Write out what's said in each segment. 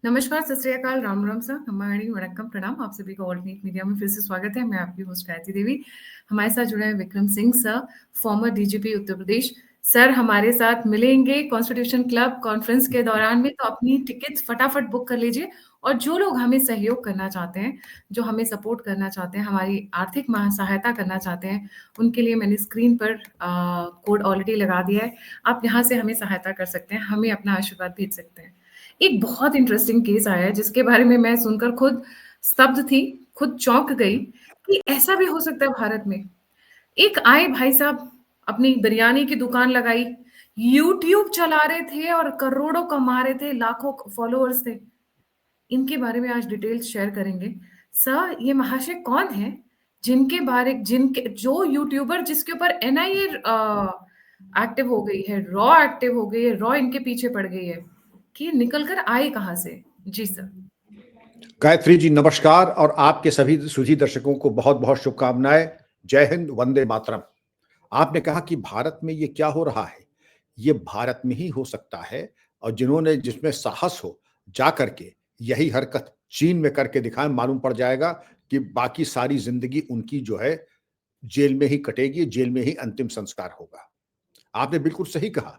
नमस्कार, सत श्री अकाल, राम राम सर, हमारी वणक्कम प्रणाम। आप सभी का ऑल्टरनेट मीडिया में फिर से स्वागत है। मैं आपकी होस्ट गायत्री देवी। हमारे साथ जुड़े हैं Vikram Singh sir, former DGP Uttar Pradesh. Sir हमारे साथ मिलेंगे कॉन्स्टिट्यूशन क्लब कॉन्फ्रेंस के दौरान में, तो अपनी टिकट्स फटाफट बुक कर लीजिए। और जो लोग हमें सहयोग करना चाहते हैं, जो हमें सपोर्ट करना चाहते हैं, हमारी आर्थिक सहायता करना चाहते हैं, उनके लिए मैंने स्क्रीन पर कोड ऑलरेडी लगा दिया है। आप यहाँ से हमें सहायता कर सकते हैं, हमें अपना आशीर्वाद भेज सकते हैं। एक बहुत इंटरेस्टिंग केस आया है जिसके बारे में मैं सुनकर खुद स्तब्ध थी, खुद चौंक गई कि ऐसा भी हो सकता है भारत में। एक आए भाई साहब, अपनी बिरयानी की दुकान लगाई, यूट्यूब चला रहे थे और करोड़ों कमा रहे थे, लाखों फॉलोअर्स थे। इनके बारे में आज डिटेल्स शेयर करेंगे। सर, ये महाशय कौन है जिनके बारे जिनके जो यूट्यूबर जिसके ऊपर एनआईए एक्टिव हो गई है, रॉ एक्टिव हो गई है, रॉ इनके पीछे पड़ गई है कि ये निकल कर आए कहाँ से? जी सर। गायत्री जी नमस्कार और आपके सभी सुधी दर्शकों को बहुत बहुत शुभकामनाएं। जय हिंद, वंदे मातरम। आपने कहा कि भारत में ये क्या हो रहा है, ये भारत में ही हो सकता है। और जिसमें साहस हो जा करके यही हरकत चीन में करके दिखाएं, मालूम पड़ जाएगा कि बाकी सारी जिंदगी उनकी जो है जेल में ही कटेगी, जेल में ही अंतिम संस्कार होगा। आपने बिल्कुल सही कहा।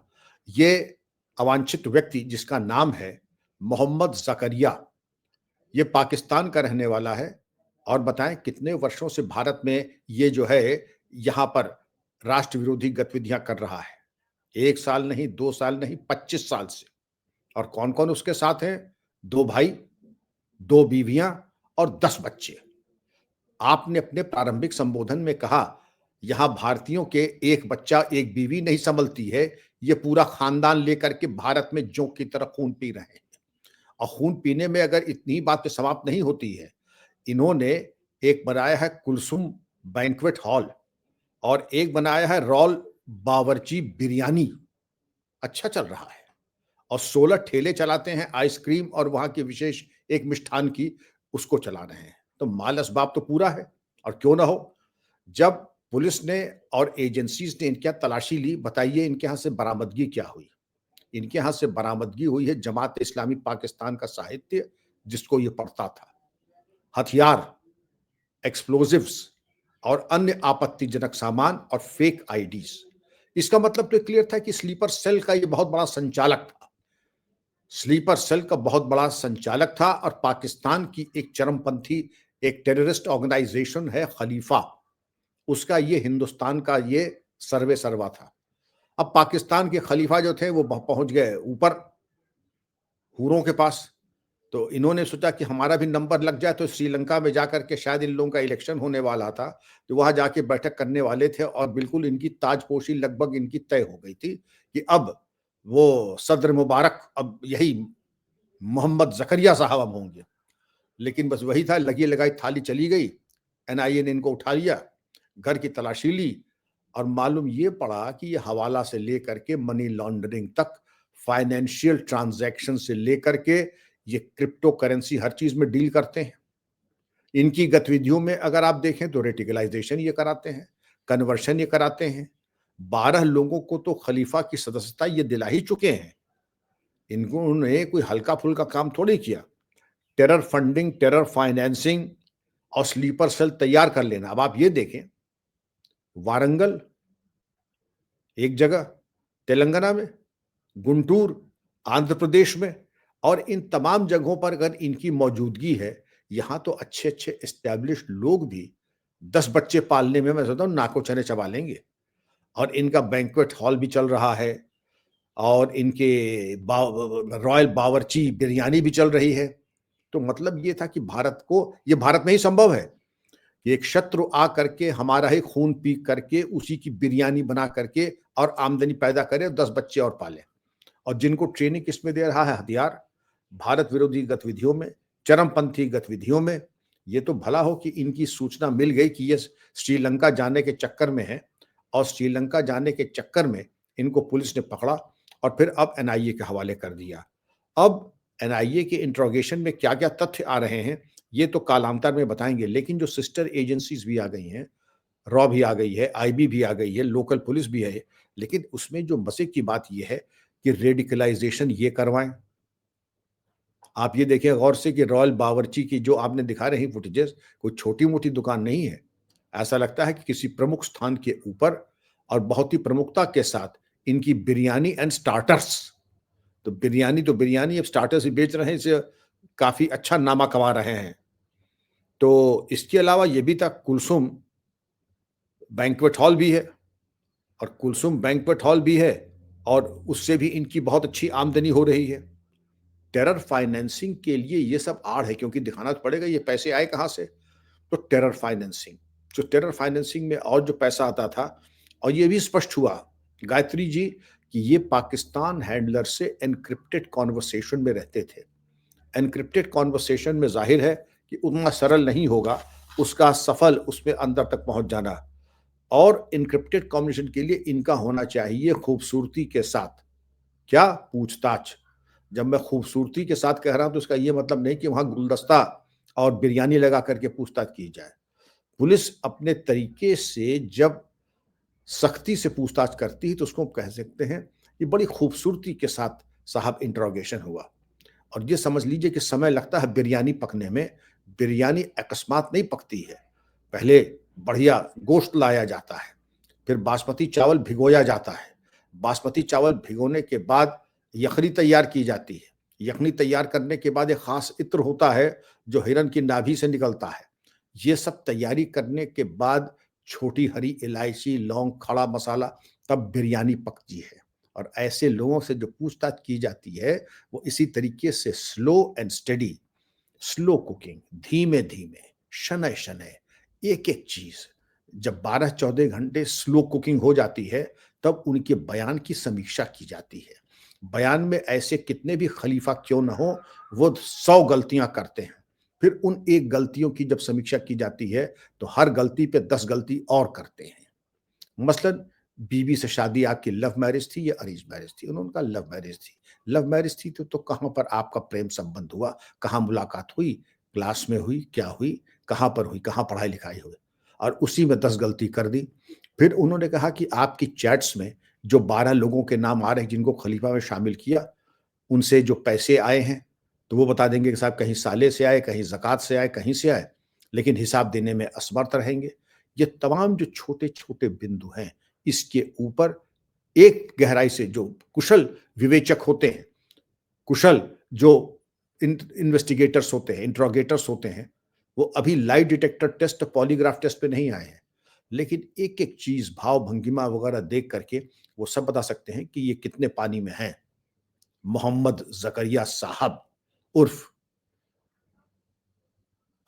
ये अवांछित व्यक्ति जिसका नाम है मोहम्मद जकरिया, ये पाकिस्तान का रहने वाला है। और बताएं कितने वर्षों से भारत में ये जो है यहाँ पर राष्ट्र विरोधी गतिविधियां कर रहा है। 1 साल नहीं, 2 साल नहीं, 25 साल से। और कौन कौन उसके साथ हैं? 2 भाई, 2 बीवियां और 10 बच्चे। आपने अपने प्रारंभिक संबोधन में कहा यहां भारतीयों के एक बच्चा एक बीवी नहीं संभलती है, ये पूरा खानदान लेकर के भारत में जोंक की तरह खून पी रहे हैं। और खून पीने में अगर इतनी बात पे समाप्त नहीं होती है, इन्होंने एक बनाया है कुलसुम बैंक्वेट हॉल और एक बनाया है रॉल बावर्ची बिरयानी। अच्छा चल रहा है। और 16 ठेले चलाते हैं आइसक्रीम और वहां की विशेष एक मिष्ठान की, उसको चला रहे हैं। तो माल असबाब तो पूरा है। और क्यों ना हो, जब पुलिस ने और एजेंसीज ने इनके यहाँ तलाशी ली, बताइए इनके यहाँ से बरामदगी क्या हुई? इनके यहाँ से बरामदगी हुई है जमात इस्लामी पाकिस्तान का साहित्य, जिसको ये पढ़ता था, हथियार, एक्सप्लोजिव्स और अन्य आपत्तिजनक सामान और फेक आईडीज। इसका मतलब तो क्लियर था कि स्लीपर सेल का ये बहुत बड़ा संचालक था। स्लीपर सेल का बहुत बड़ा संचालक था और पाकिस्तान की एक चरमपंथी एक टेररिस्ट ऑर्गेनाइजेशन है खलीफा, उसका ये हिंदुस्तान का ये सर्वे सर्वा था। अब पाकिस्तान के खलीफा जो थे वो पहुंच गए ऊपर हूरों के पास। तो इन्होंने सोचा कि हमारा भी नंबर लग जाए। तो श्रीलंका में जाकर के शायद इन लोगों का इलेक्शन होने वाला था, तो वहां जाके बैठक करने वाले थे और बिल्कुल इनकी ताजपोशी लगभग इनकी तय हो गई थी कि अब वो सदर मुबारक अब यही मोहम्मद जकरिया साहब अब होंगे। लेकिन बस वही था, लगी लगाई थाली चली गई। एनआईए ने इनको उठा लिया, घर की तलाशी ली और मालूम ये पड़ा कि ये हवाला से लेकर के मनी लॉन्ड्रिंग तक, फाइनेंशियल ट्रांजैक्शन से लेकर के ये क्रिप्टो करेंसी हर चीज में डील करते हैं। इनकी गतिविधियों में अगर आप देखें तो रेटिकलाइजेशन ये कराते हैं, कन्वर्शन ये कराते हैं। 12 लोगों को तो खलीफा की सदस्यता ये दिला ही चुके हैं। इन्होंने कोई हल्का फुल्का काम थोड़ी किया। टेरर फंडिंग, टेरर फाइनेंसिंग और स्लीपर सेल तैयार कर लेना। अब आप ये देखें, वारंगल एक जगह, तेलंगाना में, गुंटूर आंध्र प्रदेश में, और इन तमाम जगहों पर अगर इनकी मौजूदगी है, यहां तो अच्छे अच्छे एस्टैब्लिश्ड लोग भी 10 बच्चे पालने में मैं सोचता हूं नाको चने चबा लेंगे। और इनका बैंक्वेट हॉल भी चल रहा है और इनके रॉयल बावर्ची बिरयानी भी चल रही है। तो मतलब ये था कि भारत को, ये भारत में ही संभव है कि एक शत्रु आ करके हमारा ही खून पी करके उसी की बिरयानी बना करके और आमदनी पैदा करे और 10 बच्चे और पाले। और जिनको ट्रेनिंग किसमें दे रहा है? हथियार, भारत विरोधी गतिविधियों में, चरमपंथी गतिविधियों में। ये तो भला हो कि इनकी सूचना मिल गई कि ये श्रीलंका जाने के चक्कर में है और श्रीलंका जाने के चक्कर में इनको पुलिस ने पकड़ा और फिर अब एनआईए के हवाले कर दिया। अब एनआईए के इंट्रोगेशन में क्या क्या तथ्य आ रहे हैं ये तो कालांतर में बताएंगे। लेकिन जो सिस्टर एजेंसीज भी आ गई हैं, रॉ भी आ गई है, आईबी भी आ गई है, लोकल पुलिस भी है, लेकिन उसमें जो मजे की बात यह है कि रेडिकलाइजेशन ये करवाएं, आप ये देखिए गौर से कि रॉयल बावर्ची की जो आपने दिखा रही फुटेजेस कोई छोटी-मोटी दुकान नहीं है। ऐसा लगता है कि किसी प्रमुख स्थान के ऊपर और बहुत ही प्रमुखता के साथ इनकी बिरयानी एंड स्टार्टर्स, तो बिरयानी अब स्टार्टर्स भी बेच रहे हैं, इससे काफ़ी अच्छा नामा कमा रहे हैं। तो इसके अलावा ये भी था कुलसुम बैंक्वेट हॉल भी है, और कुलसुम बैंक्वेट हॉल भी है, और उससे भी इनकी बहुत अच्छी आमदनी हो रही है। टेरर फाइनेंसिंग के लिए ये सब आड़ है, क्योंकि दिखाना तो पड़ेगा ये पैसे आए कहाँ से। तो टेरर फाइनेंसिंग में और जो पैसा आता था, और ये भी स्पष्ट हुआ गायत्री जी कि ये पाकिस्तान हैंडलर से एनक्रिप्टेड कॉन्वर्सेशन में रहते थे। एनक्रिप्टेड कॉन्वर्सेशन में जाहिर है कि उतना सरल नहीं होगा उसका सफल उसमें अंदर तक पहुंच जाना, और इनक्रिप्टेड कम्युनिकेशन के लिए इनका होना चाहिए खूबसूरती के साथ क्या पूछताछ। जब मैं खूबसूरती के साथ कह रहा हूं तो इसका यह मतलब नहीं कि वहां गुलदस्ता और बिरयानी लगा करके पूछताछ की जाए। पुलिस अपने तरीके से जब सख्ती से पूछताछ करती है तो उसको कह सकते हैं कि बड़ी खूबसूरती के साथ साहब इंट्रोगेशन हुआ। और ये समझ लीजिए कि समय लगता है बिरयानी पकने में। बिरयानी अकस्मात नहीं पकती है। पहले बढ़िया गोश्त लाया जाता है, फिर बासमती चावल भिगोया जाता है। बासमती चावल भिगोने के बाद यखनी तैयार की जाती है। यखनी तैयार करने के बाद एक खास इत्र होता है जो हिरन की नाभि से निकलता है। ये सब तैयारी करने के बाद छोटी हरी इलायची, लौंग, खड़ा मसाला, तब बिरयानी पकती है। और ऐसे लोगों से जो पूछताछ की जाती है वो इसी तरीके से slow and steady, slow cooking, धीमे धीमे, शनै शनै, एक एक चीज जब 12-14 घंटे स्लो कुकिंग हो जाती है तब उनके बयान की समीक्षा की जाती है। बयान में ऐसे कितने भी खलीफा क्यों ना हो, वो 100 गलतियां करते हैं। फिर उन एक गलतियों की जब समीक्षा की जाती है तो हर गलती पे 10 गलती और करते हैं। मसलन बीवी से शादी आपकी लव मैरिज थी या अरेंज मैरिज थी? उन्होंने कहा लव मैरिज थी। लव मैरिज थी तो कहाँ पर आपका प्रेम संबंध हुआ? कहाँ मुलाकात हुई? क्लास में हुई? क्या हुई? कहाँ पर हुई? कहाँ पढ़ाई लिखाई हुई? और उसी में 10 गलती कर दी। फिर उन्होंने कहा कि आपकी चैट्स में जो 12 लोगों के नाम आ रहे हैं जिनको खलीफा में शामिल किया, उनसे जो पैसे आए हैं तो वो बता देंगे कि साहब कहीं साले से आए, कहीं ज़कात से आए, कहीं से आए, लेकिन हिसाब देने में असमर्थ रहेंगे। ये तमाम जो छोटे-छोटे बिंदु हैं, इसके ऊपर एक गहराई से जो कुशल विवेचक होते हैं, कुशल जो इन्वेस्टिगेटर्स होते हैं, इंट्रोगेटर्स होते हैं, वो अभी lie detector test, polygraph test पे नहीं आए हैं। लेकिन एक-एक चीज़, भाव भंगिमा वगैरह देख करके वो सब बता सकते हैं कि ये कितने पानी में हैं। मोहम्मद ज़करिया साहब उर्फ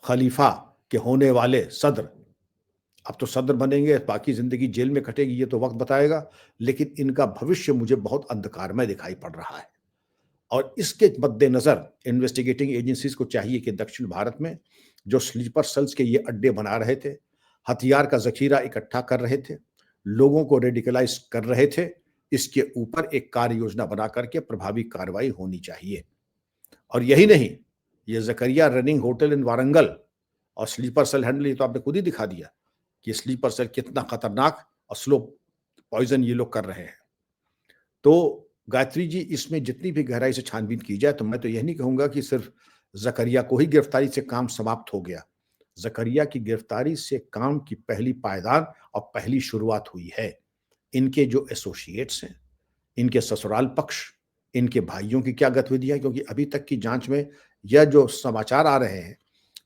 खलीफा के होने वाले सद्र, अब तो सद्र बनेंगे, बाकी ज़िंदगी जेल में कटेगी ये तो वक़्त बताएगा, लेकिन इनका भविष्य मुझे बहुत अंधकारमय दिखाई पड़ रहा है। और इसके मद्देनज़र इन्वेस्टिगेटिंग एजेंसीज़ को चाहिए कि दक्षिण भारत में जो स्लीपर सेल्स के ये अड्डे बना रहे थे, हथियार का ज़ख़ीरा इकट्ठा कर रहे थे, लोगों को रेडिकलाइज़ कर रहे थे, इसके ऊपर एक कार्य योजना बना करके प्रभावी कार्रवाई होनी चाहिए। और यही नहीं, ये Zakaria running hotel in Warangal और स्लीपर सेल हैंडल, ये तो आपने खुद ही दिखा दिया कि स्लीपर सेल कितना खतरनाक और स्लो पॉइजन ये लोग कर रहे हैं। तो गायत्री जी, इसमें जितनी भी गहराई से छानबीन की जाए तो मैं तो यह नहीं कहूंगा कि सिर्फ ज़करिया को ही गिरफ्तारी से काम समाप्त हो गया। ज़करिया की गिरफ्तारी से काम की पहली पायदान और पहली शुरुआत हुई है। इनके जो एसोसिएट्स हैं, इनके ससुराल पक्ष, इनके भाइयों की क्या गतिविधियां, क्योंकि अभी तक की जांच में यह जो समाचार आ रहे हैं,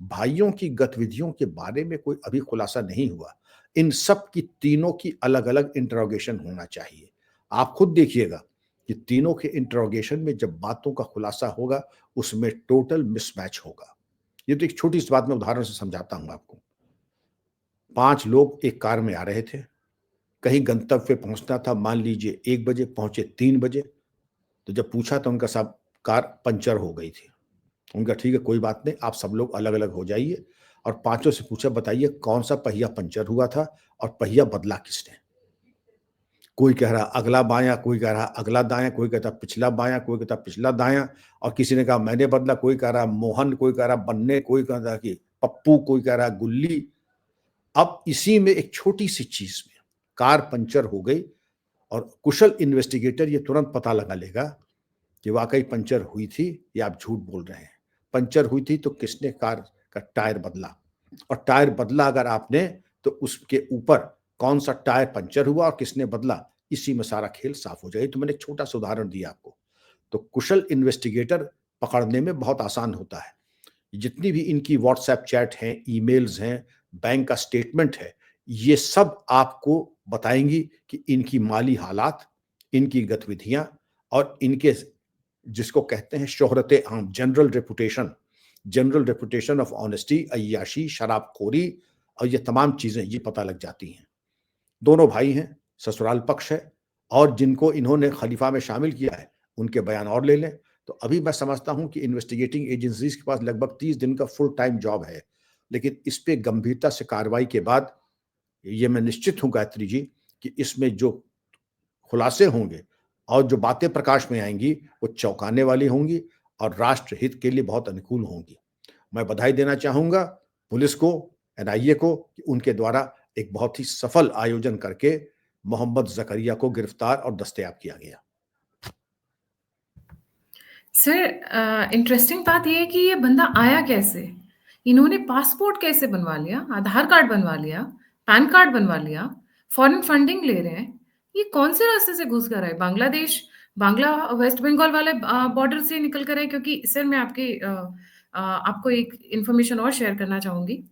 भाइयों की गतिविधियों के बारे में कोई अभी खुलासा नहीं हुआ। इन सब की तीनों की अलग-अलग इंटरोगेशन होना चाहिए। आप खुद देखिएगा कि तीनों के इंटरोगेशन में जब बातों का खुलासा होगा, उसमें टोटल मिसमैच होगा। ये तो एक छोटी-सी बात मैं उदाहरण से समझाता हूँ आपको। 5 लोग एक कार में आ रहे थे, कहीं गंतव्य पे पहुँचना था, मान लीजिए 1 बजे, पहुँचे 3 बजे। तो जब पूछा तो उनका साहब कार पंचर हो गई थी। उनका ठीक है, कोई बात नहीं, आप सब लोग अलग-अलग हो जाइए, और पाँचों से पूछा बताइए कौन-सा पहिया पंचर हुआ था और पहिया बदला किसने? कोई कह रहा अगला बायाँ, कोई कह रहा अगला दायाँ, कोई कहता पिछला बायाँ, कोई कहता पिछला दायाँ, और किसी ने कहा मैंने बदला, कोई कह रहा मोहन, कोई कह रहा बन्ने, कोई कह रहा कि पप्पू, कोई कह रहा गुल्ली। अब इसी में एक छोटी-सी चीज़ में कार पंचर हो गई, और कुशल इन्वेस्टिगेटर ये तुरंत पता लगा लेगा कि वाकई पंचर हुई थी या आप झूठ बोल रहे हैं। पंचर हुई थी तो किसने कार का टायर बदला, और टायर बदला अगर आपने तो उसके ऊपर कौन सा टायर पंचर हुआ और किसने बदला, इसी में सारा खेल साफ हो जाए। तो मैंने एक छोटा सा उदाहरण दिया आपको। तो कुशल इन्वेस्टिगेटर पकड़ने में बहुत आसान होता है। जितनी भी इनकी व्हाट्सएप चैट हैं, ईमेल्स हैं, बैंक का स्टेटमेंट है, ये सब आपको बताएंगी कि इनकी माली हालात, इनकी गतिविधियां और इनके जिसको कहते हैं शोहरत आम, जनरल रेपुटेशन ऑफ ऑनेस्टी, अय्याशी, शराबखोरी और ये तमाम चीजें ये पता लग जाती हैं। दोनों भाई हैं, ससुराल पक्ष है, और जिनको इन्होंने खलीफा में शामिल किया है उनके बयान और ले लें। तो अभी मैं समझता हूं कि इन्वेस्टिगेटिंग एजेंसीज के पास लगभग 30 दिन का फुल टाइम जॉब है, लेकिन इस पे गंभीरता से कार्रवाई के बाद ये मैं निश्चित हूं गायत्री जी कि इसमें जो खुलासे होंगे और जो बातें प्रकाश में आएंगी वो चौंकाने वाली होंगी और राष्ट्र हित के लिए बहुत अनुकूल होंगी। मैं बधाई देना चाहूंगा पुलिस को, एनआईए को कि उनके द्वारा एक बहुत ही सफल आयोजन करके मोहम्मद जकरिया को गिरफ्तार और दस्तयाब किया गया। सर, इंटरेस्टिंग बात ये है कि ये बंदा आया कैसे? इन्होंने पासपोर्ट कैसे बनवा लिया, आधार कार्ड बनवा लिया, पैन कार्ड बनवा लिया, फॉरेन फंडिंग ले रहे हैं। ये कौन से रास्ते से घुस कर आए? बांग्लादेश, वेस्ट बंगाल वाले बॉर्डर से निकल कर आए? क्योंकि सर मैं आपको एक इन्फॉर्मेशन और शेयर करना चाहूँगी।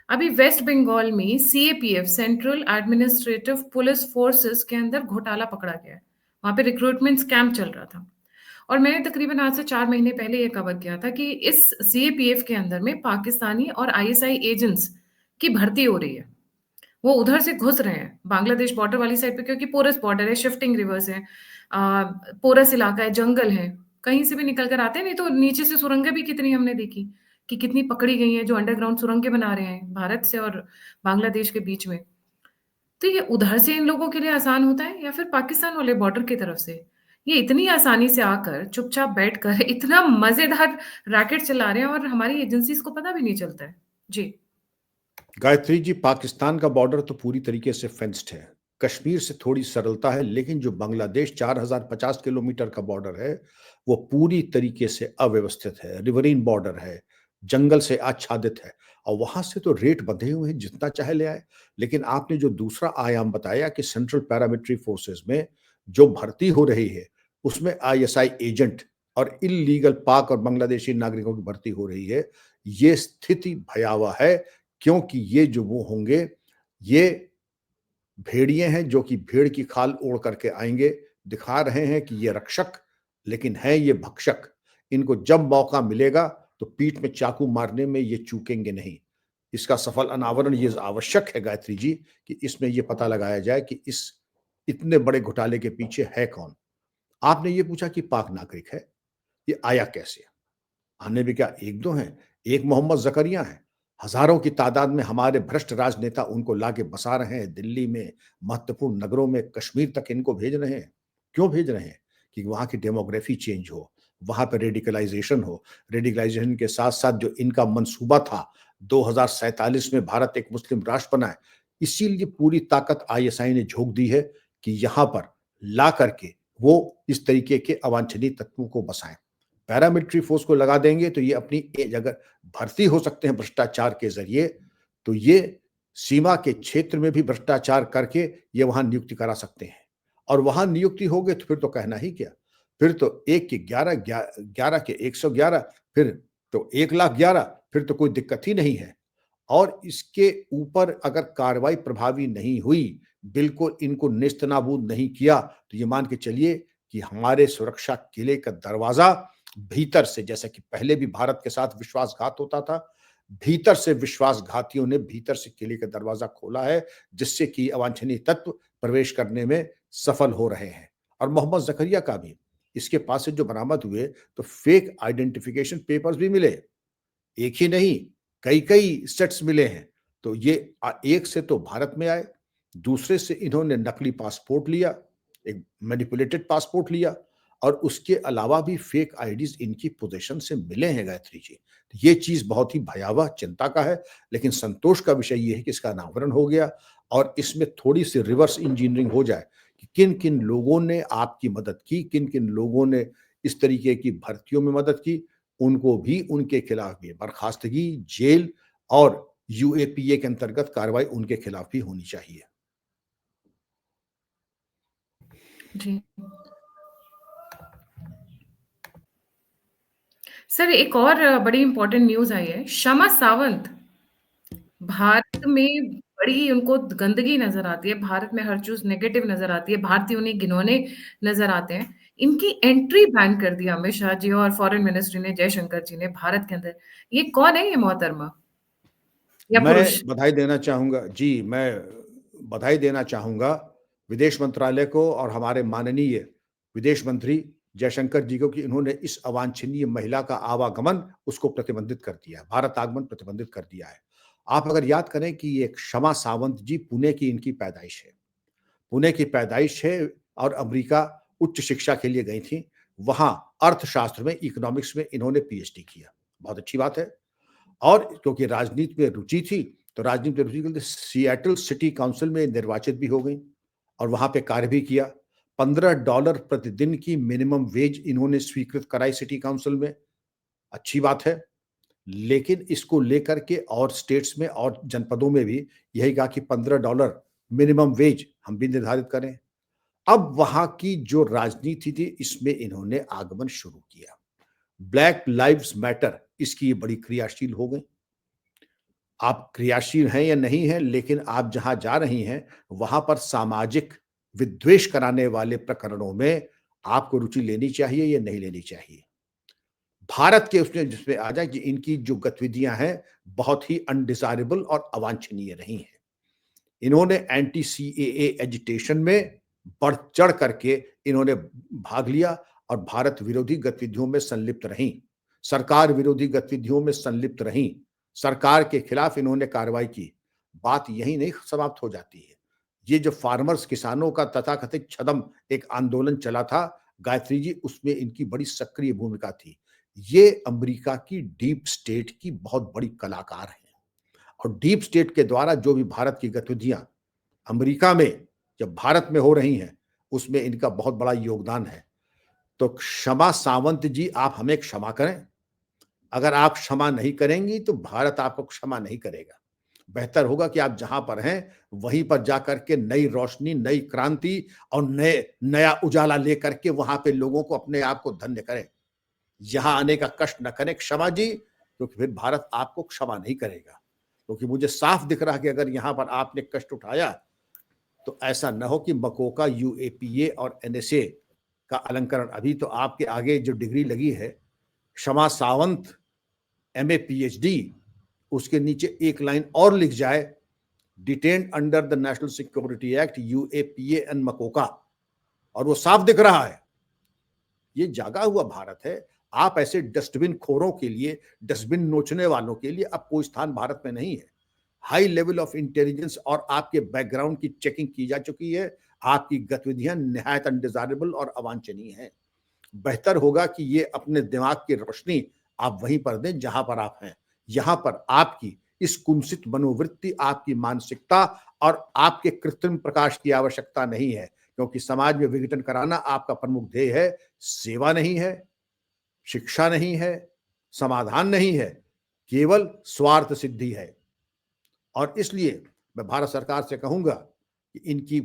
अभी वेस्ट बंगाल में CAPF, central administrative police forces के अंदर घोटाला पकड़ा गया है। वहाँ पे रिक्रूटमेंट स्कैम चल रहा था। और मैंने तकरीबन आज से 4 महीने पहले ये कवर किया था कि इस सीएपीएफ के अंदर में पाकिस्तानी और आईएसआई एजेंट्स की भर्ती हो रही है। वो उधर से घुस रहे हैं, बांग्लादेश बॉर्डर वाली साइड पे, क्योंकि पोरस बॉर्डर है, शिफ्टिंग रिवर्स है, पोरस इलाका है, जंगल है, कहीं से भी निकल कर आते हैं। नहीं तो नीचे से सुरंगें भी कितनी हमने देखी कि कितनी पकड़ी गई हैं, जो अंडरग्राउंड सुरंगें बना रहे हैं भारत से और बांग्लादेश के बीच में। तो ये उधर से इन लोगों के लिए आसान होता है या फिर पाकिस्तान वाले बॉर्डर की तरफ से? ये इतनी आसानी से आकर चुपचाप बैठकर इतना मज़ेदार रैकेट चला रहे हैं और हमारी एजेंसीज़ को पता भी नहीं चलता है। जी। गायत्री जी, पाकिस्तान का बॉर्डर तो पूरी तरीके से फेंस्ड है। कश्मीर से थोड़ी सरलता है, लेकिन जो बांग्लादेश 4050 किलोमीटर का बॉर्डर है वो पूरी तरीके से अव्यवस्थित है, रिवरीन बॉर्डर है, जंगल से आच्छादित है, और वहां से तो रेट बंधे हुए हैं, जितना चाहे ले आए। लेकिन आपने जो दूसरा आयाम बताया कि सेंट्रल पैरामिलिट्री फोर्सेस में जो भर्ती हो रही है उसमें आईएसआई एजेंट और इल्लीगल पाक और बांग्लादेशी नागरिकों की भर्ती हो रही है, ये स्थिति भयावह है। क्योंकि ये जो वो होंगे, ये भेड़िए हैं जो कि भेड़ की खाल ओढ़ करके आएंगे, दिखा रहे हैं कि ये रक्षक, लेकिन है ये भक्षक। इनको जब मौका मिलेगा तो पीठ में चाकू मारने में ये चूकेंगे नहीं। इसका सफल अनावरण ये आवश्यक है गायत्री जी कि इसमें ये पता लगाया जाए कि इस इतने बड़े घोटाले के पीछे है कौन। आपने ये पूछा कि पाक नागरिक है, ये आया कैसे? आने भी क्या एक दो हैं, एक मोहम्मद जकरिया हैं। हजारों की तादाद में हमारे भ्रष्ट राजनेता उनको लाके बसा रहे हैं, दिल्ली में, महत्वपूर्ण नगरों में, कश्मीर तक इनको भेज रहे हैं। क्यों भेज रहे हैं? कि वहां की डेमोग्राफी चेंज हो, वहां पर रेडिकलाइजेशन हो। रेडिकलाइजेशन के साथ साथ जो इनका मंसूबा था 2047 में भारत एक मुस्लिम राष्ट्र बनाए, इसीलिए पूरी ताकत आईएसआई ने झोंक दी है कि यहां पर ला करके वो इस तरीके के अवांछनीय तत्वों को बसाएं। पैरामिलिट्री फोर्स को लगा देंगे तो ये अपनी एज अगर भर्ती हो सकते हैं भ्रष्टाचार के जरिए, तो ये सीमा के क्षेत्र में भी भ्रष्टाचार करके ये वहां नियुक्ति करा सकते हैं। और वहां नियुक्ति हो गई तो फिर तो कहना ही क्या, फिर तो 1 के 11, 11 के 111, फिर तो 1,11,000, फिर तो कोई दिक्कत ही नहीं है। और इसके ऊपर अगर कार्रवाई प्रभावी नहीं हुई, बिल्कुल इनको नेस्तनाबूद नहीं किया, तो ये मान के चलिए कि हमारे सुरक्षा किले का दरवाजा भीतर से, जैसा कि पहले भी भारत के साथ विश्वासघात होता था, भीतर से विश्वासघातियों ने भीतर से किले का दरवाजा खोला है, जिससे कि अवांछनीय तत्व प्रवेश करने में सफल हो रहे हैं। और मोहम्मद जकरिया का भी इसके पास से जो बरामद हुए तो फेक आइडेंटिफिकेशन पेपर्स भी मिले, एक ही नहीं, कई कई सेट्स मिले हैं। तो ये एक से तो भारत में आए, दूसरे से इन्होंने नकली पासपोर्ट लिया, एक मैनिपुलेटेड पासपोर्ट लिया, और उसके अलावा भी फेक आईडीज इनकी पोजीशन से मिले हैं गायत्री जी। तो ये चीज बहुत ही भयावह चिंता का है। लेकिन संतोष का विषय ये है कि इसका अनावरण हो गया और इसमें थोड़ी सी रिवर्स इंजीनियरिंग हो जाए कि किन किन लोगों ने आपकी मदद की, किन किन लोगों ने इस तरीके की भर्तियों में मदद की, उनको भी उनके खिलाफ भी बर्खास्तगी, जेल और यूएपीए के अंतर्गत कार्रवाई उनके खिलाफ भी होनी चाहिए। जी। सर एक और बड़ी इंपॉर्टेंट न्यूज़ आई है, शमा सावंत भारत में बड़ी उनको गंदगी नज़र आती है, भारत में हर चीज़ नेगेटिव नज़र आती है, भारतीय उन्हें घिनौने नज़र आते हैं। इनकी एंट्री बैन कर दी अमित शाह जी और फॉरेन मिनिस्ट्री ने, जयशंकर जी ने भारत के अंदर। ये कौन है ये मोहतरमा या पुरुष? मैं बधाई देना चाहूँगा जी, मैं बधाई देना चाहूँगा विदेश मंत्रालय को और हमारे माननीय विदेश मंत्री जयशंकर जी को कि इन्होंने इस अवांछनीय महिला का आवागमन उसको प्रतिबंधित कर दिया, भारत आगमन प्रतिबंधित कर दिया है। आप अगर याद करें कि ये क्षमा सावंत जी पुणे की इनकी पैदाइश है। पुणे की पैदाइश है और अमेरिका उच्च शिक्षा के लिए गई थीं। वहाँ अर्थशास्त्र में, इकोनॉमिक्स में इन्होंने पीएचडी किया। बहुत अच्छी बात है। और क्योंकि राजनीति में रुचि थी, तो राजनीति में रुचि के लिए सिएटल सिटी काउंसिल में निर्वाचित भी हो गई और वहाँ पे कार्य भी किया। $15 प्रतिदिन की मिनिमम वेज इन्होंने स्वीकृत कराई सिटी काउंसिल में, अच्छी बात है। लेकिन इसको लेकर के और स्टेट्स में और जनपदों में भी यही कहा कि $15 मिनिमम वेज हम भी निर्धारित करें। अब वहाँ की जो राजनीति थी, इसमें इन्होंने आगमन शुरू किया। ब्लैक लाइव्स मैटर इसकी ये बड़ी क्रियाशील हो गई। आप क्रियाशील हैं या नहीं हैं, लेकिन आप जहाँ जा रही हैं, वहाँ पर सामाजिक विद्वेष कराने वाले प्रकरणों में आपको रुचि लेनी चाहिए या नहीं लेनी चाहिए। भारत के उसमें जिसमें आ जाए कि इनकी जो गतिविधियाँ हैं, बहुत ही अनडिज़ायरेबल और अवांछनीय रही हैं। इन्होंने एंटी सीएए एजिटेशन में बढ़-चढ़ करके इन्होंने भाग लिया और भारत विरोधी गतिविधियों में संलिप्त रहीं। सरकार विरोधी गतिविधियों में संलिप्त रहीं। सरकार के खिलाफ इन्होंने कार्रवाई की। बात यहीं नहीं समाप्त हो जाती है। ये जो फार्मर्स किसानों का तथाकथित छद्म एक आंदोलन चला था, गायत्री जी उसमें इनकी बड़ी सक्रिय भूमिका थी। ये अमेरिका की डीप स्टेट की बहुत बड़ी कलाकार हैं। और डीप स्टेट के द्वारा जो भी भारत की गतिविधियां अमेरिका में जब भारत में हो रही हैं, उसमें इनका बहुत बड़ा योगदान है। तो क्षमा सावंत जी, आप हमें क्षमा करें। अगर आप क्षमा नहीं करेंगी तो भारत आपको क्षमा नहीं करेगा। बेहतर होगा कि आप जहां पर हैं वहीं पर जाकर के नई रोशनी, नई क्रांति और नया उजाला लेकर के वहां पे लोगों को अपने आप को धन्य करें। यहाँ आने का कष्ट न करें क्षमा जी, क्योंकि फिर भारत आपको क्षमा नहीं करेगा। क्योंकि मुझे साफ दिख रहा है कि अगर यहाँ पर आपने कष्ट उठाया तो ऐसा न हो कि मकोका, यूएपीए और एनएसए का अलंकरण। अभी तो आपके आगे जो डिग्री लगी है क्षमा सावंत एमए पीएचडी, उसके नीचे एक लाइन और लिख जाए, detained under the national security act UAPA and MCOCA, और वो साफ दिख रहा है। ये जागा हुआ भारत है। आप ऐसे डस्टबिन खोरों के लिए, डस्टबिन नोचने वालों के लिए अब कोई स्थान भारत में नहीं है। हाई लेवल ऑफ इंटेलिजेंस और आपके बैकग्राउंड की चेकिंग की जा चुकी है। आपकी गतिविधियां निहायत अनडिजायरेबल और अवांछनीय हैं। बेहतर होगा कि ये अपने दिमाग की रोशनी आप वहीं पर दें जहां पर आप हैं। यहां पर आपकी इस कुंसित मनोवृत्ति, आपकी मानसिकता और आपके कृत्रिम प्रकाश की आवश्यकता नहीं है, क्योंकि समाज में विघटन कराना आपका प्रमुख ध्येय है। सेवा नहीं है, शिक्षा नहीं है, समाधान नहीं है, केवल स्वार्थ सिद्धि है। और इसलिए मैं भारत सरकार से कहूंगा कि इनकी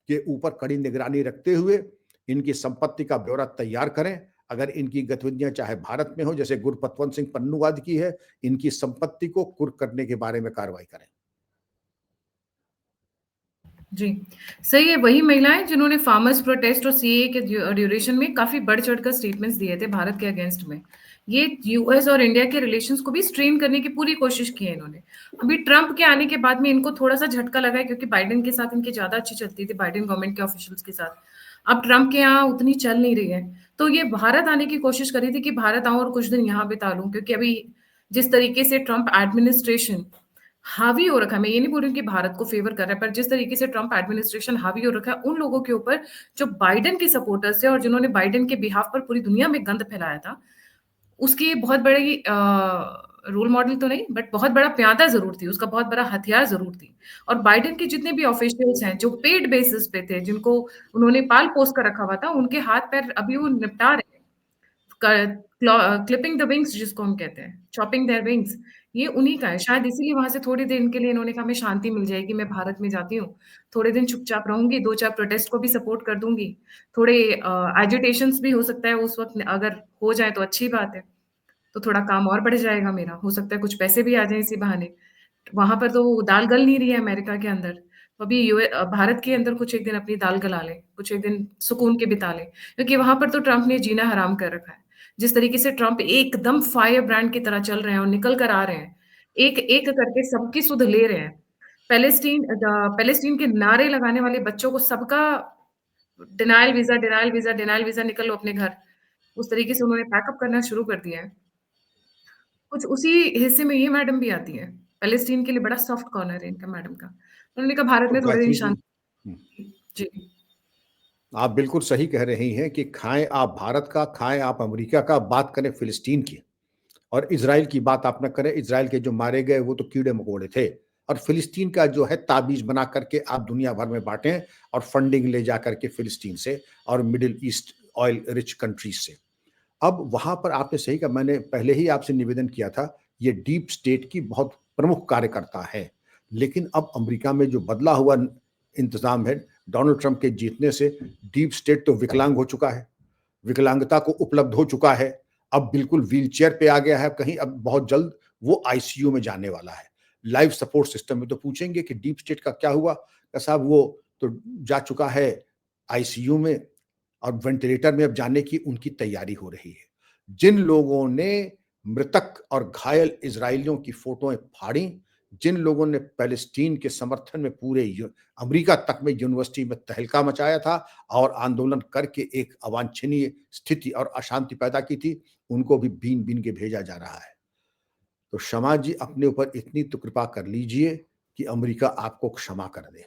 के ऊपर कड़ी निगरानी रखते हुए इनकी संपत्ति का ब्यौरा तैयार करें। अगर इनकी गतिविधियां चाहे भारत में हो, जैसे गुरपतवंत सिंह पन्नूवाद की है, इनकी संपत्ति को कुर्क करने के बारे में कार्रवाई करें। जी, सही है, वही महिलाएँ जिन्होंने फार्मर्स प्रोटेस्ट और सीएए के ड्यूरेशन में काफ़ी बढ़-चढ़-कर स्टेटमेंट्स दिए थे भारत के अगेंस्ट में। ये यूएस और इंडिया के रिलेशंस को भी स्ट्रेन करने की पूरी कोशिश की है इन्होंने। अभी ट्रम्प के आने के बाद में इनको थोड़ा-सा झटका लगा है, क्योंकि बाइडेन के साथ इनकी ज़्यादा अच्छी चलती थी, बाइडेन गवर्नमेंट के ऑफिशियल्स के साथ। अब ट्रम्प के यहाँ उतनी चल नहीं रही है, तो ये भारत आने की कोशिश कर रही थी कि भारत आऊँ और कुछ दिन यहाँ बिता लूँ, क्योंकि अभी जिस तरीके से ट्रम्प एडमिनिस्ट्रेशन हावी हो रखा है, मैं ये नहीं बोल रही हूँ कि भारत को फेवर कर रहा है, पर जिस तरीके से ट्रम्प एडमिनिस्ट्रेशन हावी हो रखा है उन लोगों के ऊपर जो बाइडेन के सपोर्टर्स थे और जिन्होंने बाइडेन के बिहाफ पर पूरी दुनिया में गंद फैलाया था, उसकी बहुत बड़ी रोल मॉडल तो नहीं, बट बहुत बड़ा प्यादा ज़रूर थी, उसका बहुत बड़ा हथियार ज़रूर थी। और बाइडेन के जितने भी ऑफिशियल्स हैं, जो पेड बेसिस पे थे, जिनको उन्होंने पाल-पोस कर रखा हुआ था, उनके हाथ-पैर अभी वो निपटा रहे हैं। क्लिपिंग द विंग्स जिसको हम कहते हैं, चॉपिंग देयर विंग्स, ये उन्हीं का है। शायद इसीलिए वहाँ से थोड़ी देर के लिए इन्होंने कहा, हमें शांति मिल जाएगी, मैं भारत में जाती हूँ, थोड़े दिन चुपचाप रहूँगी, 2-4 प्रोटेस्ट को भी सपोर्ट कर दूँगी, थोड़े एजिटेशंस भी हो सकता है उस वक़्त अगर हो जाए तो अच्छी बात है, तो थोड़ा काम और बढ़ जाएगा मेरा, हो सकता है कुछ पैसे भी आ जाएँ इसी बहाने। वहाँ पर तो दाल गल नहीं रही है अमेरिका के अंदर, तो अभी भारत के अंदर कुछ एक दिन अपनी दाल गला लें, कुछ एक दिन सुकून के बिता लें, क्योंकि वहाँ पर तो ट्रम्प ने जीना हराम कर रखा है। जिस तरीके से ट्रम्प एकदम फायर ब्रांड की तरह चल रहे हैं और निकल कर आ रहे हैं, एक-एक करके सबकी सुध ले रहे हैं। पैलेस्टीन के नारे लगाने वाले बच्चों को सबका denial visa, denial visa, denial visa, निकल लो अपने घर। उस तरीके से उन्होंने पैकअप करना शुरू कर दिया है। कुछ उसी हिस्से में ये मैडम भी आती हैं। पैलेस्टीन के लिए बड़ा सॉफ्ट कॉर्नर है इनका मैडम का। उन्होंने कहा भारत तो में थोड़े दिन गायत्री जी, शांति। जी। आप बिल्कुल सही कह रही हैं कि खाएं आप भारत का, खाएं आप अमेरिका का, बात करें फिलिस्तीन की और इजराइल की बात आप न करें। इजराइल के जो मारे गए वो तो कीड़े मकोड़े थे, और फिलिस्तीन का जो है ताबीज बना करके आप दुनिया भर में बांटें और फंडिंग ले जा करके फिलिस्तीन से और middle east oil rich countries से। अब वहां पर आपने सही कहा, मैंने पहले ही आपसे निवेदन किया था, ये डीप स्टेट की बहुत प्रमुख कार्यकर्ता है। लेकिन अब अमेरिका में जो बदला हुआ इंतजाम है डोनाल्ड ट्रंप के जीतने से, डीप स्टेट तो विकलांग हो चुका है, विकलांगता को उपलब्ध हो चुका है, अब बिल्कुल व्हीलचेयर पे आ गया है। कहीं अब बहुत जल्द वो आईसीयू में जाने वाला है। लाइफ सपोर्ट सिस्टम में तो पूछेंगे कि डीप स्टेट का क्या हुआ, साहब वो तो जा चुका है आईसीयू में, और वेंटिलेटर में अब जाने की उनकी तैयारी हो रही है। जिन लोगों ने मृतक और घायल इजरायलियों की फोटोएं फाड़ी, जिन लोगों ने पैलेस्टीन के समर्थन में पूरे अमेरिका तक में यूनिवर्सिटी में तहलका मचाया था और आंदोलन करके एक अवांछनीय स्थिति और अशांति पैदा की थी, उनको भी बीन बीन के भेजा जा रहा है। तो क्षमा जी, अपने ऊपर इतनी तो कृपा कर लीजिए कि अमेरिका आपको क्षमा कर दे,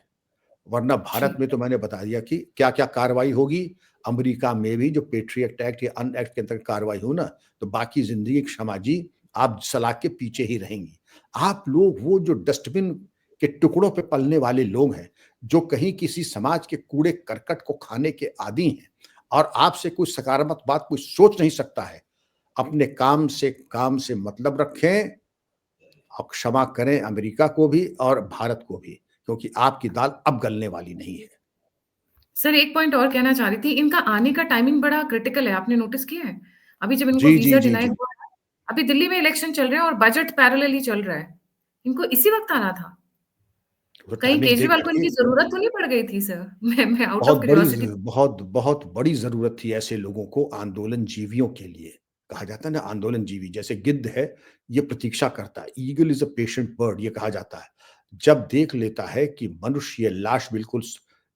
वरना भारत जी। में तो मैंने बता दिया कि क्या-क्या कार्रवाई होगी। अमेरिका में भी जो पेट्रियट एक्ट या अन एक्ट के अंतर्गत कार्रवाई हो ना, तो बाकी ज़िंदगी क्षमा जी, आप सलाख के पीछे ही रहेंगी। आप लोग वो जो डस्टबिन के टुकड़ों पे पलने वाले लोग हैं, जो कहीं किसी समाज के कूड़े-करकट को खाने के आदी हैं और आपसे कोई सकारात्मक बात कोई सोच नहीं सकता है। अपने काम से मतलब रखें और क्षमा करें अमेरिका को भी और भारत को भी, क्योंकि आपकी दाल अब गलने वाली नहीं है। सर एक पॉइंट और कहना चाह रही थी, इनका आने का टाइमिंग बड़ा क्रिटिकल है, आपने नोटिस किया है? अभी जब इनको जी, जी, वीज़ा जी, डिनाई जी। हुआ है, अभी दिल्ली में इलेक्शन चल रहे हैं और बजट पैरेलली चल रहा है। इनको इसी वक़्त आना था। वो कहीं टाइमिंग देख केजरीवाल को करके इनकी ज़रूरत तो नहीं पड़ गई थी सर? मैं आउट ऑफ बहुत बड़ी क्यूरियोसिटी। बहुत बड़ी ज़रूरत थी ऐसे लोगों को, आंदोलन जीवियों के लिए। कहा जाता है ना, आंदोलन जीवी जैसे गिद्ध है, ये प्रतीक्षा करता है। Eagle is a patient bird, ये कहा जाता है। जब देख लेता है कि मनुष्य लाश बिल्कुल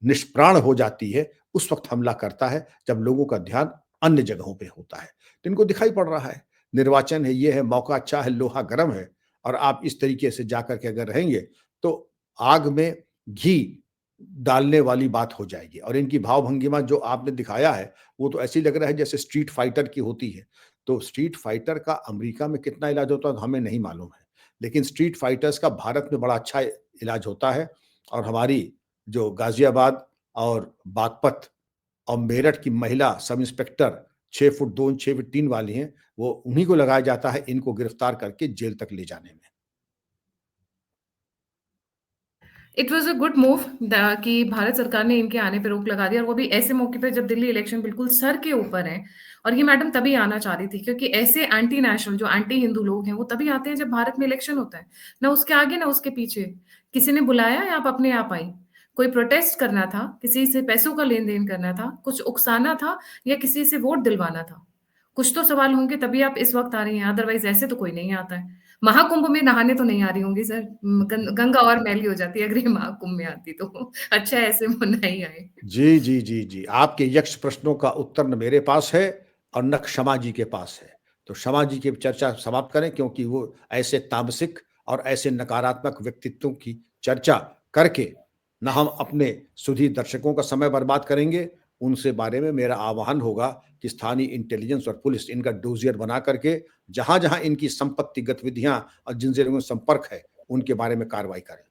निष्प्राण हो जाती है, उस वक़्त हमला करता है, जब लोगों का ध्यान अन्य जगहों पे होता है। तो इनको दिखाई पड़ रहा है, निर्वाचन है, ये है, मौका अच्छा है, लोहा गर्म है, और आप इस तरीके से जाकर के अगर रहेंगे, तो आग में घी डालने वाली बात हो जाएगी। और इनकी भाव-भंगिमा जो आपने दिखाया है, वो तो ऐसे ही लग रहा है जैसे स्ट्रीट फाइटर की होती है। तो स्ट्रीट फाइटर का अमेरिका में कितना इलाज होता है, तो हमें नहीं मालूम है। लेकिन स्ट्रीट फाइटर्स का भारत में बड़ा अच्छा इलाज होता है, और हमारी जो गाज़ियाबाद और बागपत और मेरठ की महिला sub inspector 6 foot 2 inch 6 feet 3 वाली हैं, वो उन्हीं को लगाया जाता है इनको गिरफ्तार करके जेल तक ले जाने में। It was a good move कि भारत सरकार ने इनके आने पे रोक लगा दी और वो भी ऐसे मौके पे जब दिल्ली इलेक्शन बिल्कुल सर के ऊपर है। और ये मैडम तभी आना चाह रही थी क्योंकि ऐसे एंटी नेशनल जो एंटी हिंदू लोग हैं वो तभी आते हैं जब भारत में इलेक्शन होता है। ना उसके आगे ना उसके पीछे। किसी ने बुलाया या आप अपने आप आई? कोई प्रोटेस्ट करना था, किसी से पैसों का लेन-देन करना था, कुछ उकसाना था या किसी से वोट दिलवाना था? कुछ तो सवाल होंगे तभी आप इस वक़्त आ रही हैं, अदरवाइज़ ऐसे तो कोई नहीं आता है। महाकुंभ में नहाने तो नहीं आ रही होंगी सर? गंगा और मैली हो जाती है अगर ये महाकुंभ में आती तो। अच्छा है ऐसे वो नहीं आए। जी, जी, जी, जी। आपके यक्ष प्रश्नों का उत्तर न मेरे पास है और न क्षमा जी के पास है। तो क्षमा जी की चर्चा समाप्त करें, क्योंकि वो ऐसे तामसिक और ऐसे नकारात्मक व्यक्तित्वों की चर्चा करके न हम अपने सुधी दर्शकों का समय बर्बाद करेंगे। उनसे बारे में मेरा आह्वान होगा कि स्थानीय इंटेलिजेंस और पुलिस इनका डोज़ियर बना करके जहाँ-जहाँ इनकी संपत्ति गतिविधियाँ और जिन ज़िलों में संपर्क है, उनके बारे में कार्रवाई करें।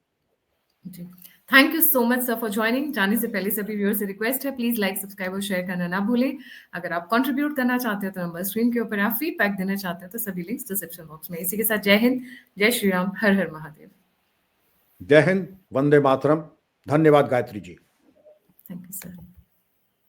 जी। Thank you so much sir for joining. जाने से पहले सभी व्यूअर से रिक्वेस्ट है, प्लीज लाइक, सब्सक्राइब और शेयर करना ना भूलें। अगर आप कंट्रीब्यूट करना चाहते हो तो नंबर स्क्रीन के ऊपर, आप फीडबैक देना चाहते हो तो सभी लिंक्स डिस्क्रिप्शन बॉक्स में। इसी के साथ जय हिंद, जय श्री राम, हर हर महादेव। जय हिंद, वंदे मातरम। धन्यवाद Gayatri ji. Thank you sir.